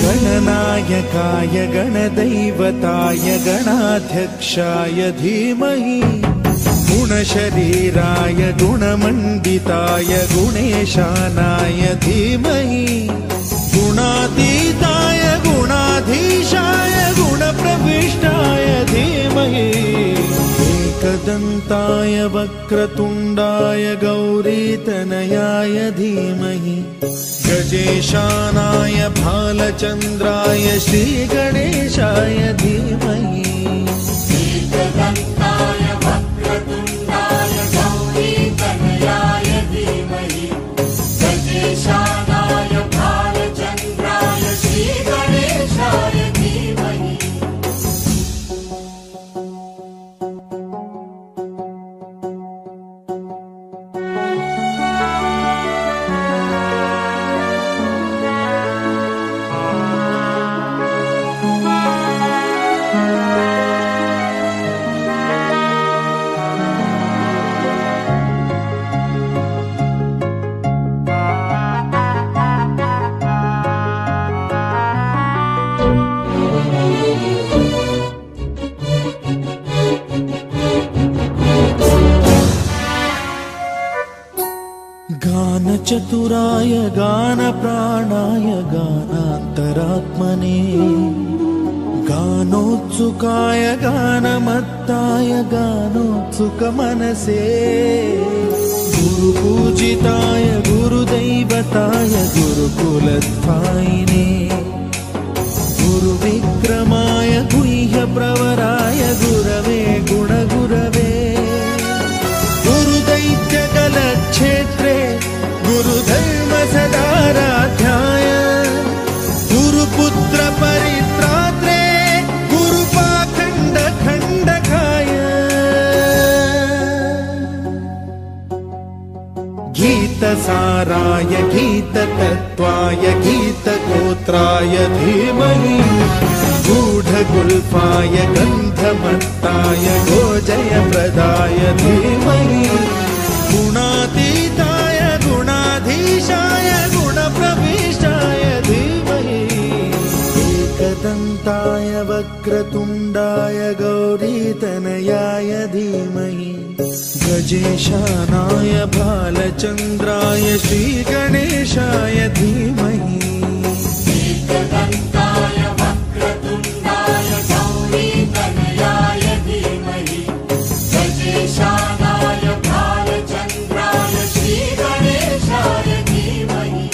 गणनायकाय गणदैवताय गणाध्यक्षाय धीमहि गुणशरीराय गुणमण्डिताय गुणेशानाय धीमहि गुणातीताय गुणाधीशाय गुणप्रविष्टाय धीमहि एकदन्ताय वक्रतुण्डाय गौरीतनयाय धीमहि गजेशानाय भालचन्द्राय श्रीगणेशाय धीमहि एकदन्ताय वक्रतुण्डाय गौरीतनयाय धीमहि गजेशानाय भालचन्द्राय श्रीगणेशाय धीमहि गानचतुराय गानप्राणाय गानान्तरात्मने गानोत्सुकाय गानमत्ताय गानोत्सुकमनसे गुरुपूजिताय गुरुदैवताय गुरुकुलस्थायिने गुरुविक्रमाय गुह्यप्रवराय गुरवे गुणगुरवे गुरुदैत्यकलक्षेत्रे गुरुधर्म सदाराध्याय गुरुपुत्र परित्रात्रे गुरुपाखण्ड खण्डकाय गीतसाराय गीततत्त्वाय गीतगोत्राय धीमहि गूढगुल्फाय गन्धमत्ताय गोजयप्रदाय धीमहि गुणातीताय गुणाधीशाय गुणप्रविष्टाय धीमहि एकदन्ताय वक्रतुण्डाय गौरीतनयाय धीमहि गजेशानाय भालचन्द्राय श्रीगणेशाय धीमहि एकदन्ताय वक्रतुण्डाय गौरीतनयाय धीमहि गजेशानाय भालचन्द्राय श्रीगणेशाय धीमहि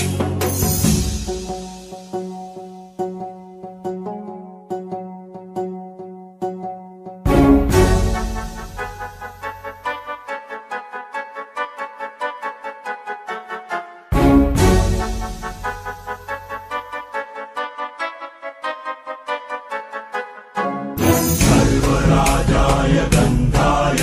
सर्वराजाय गन्धाय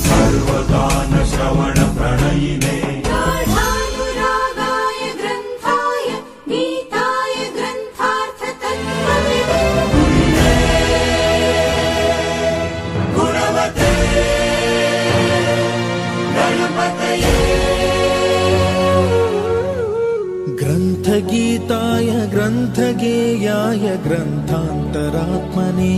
सर्वगानश्रवणप्रणयिने गाढानुरागाय ग्रन्थाय गीताय ग्रन्थार्थतत्त्वविदे गुणवते गणपतये ग्रन्थगीताय ग्रन्थगेयाय ग्रन्थान्तरात्मने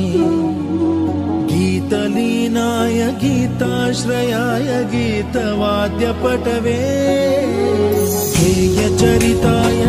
गीतलीनाय गीताश्रयाय गीतवाद्यपटवे गेयचरिताय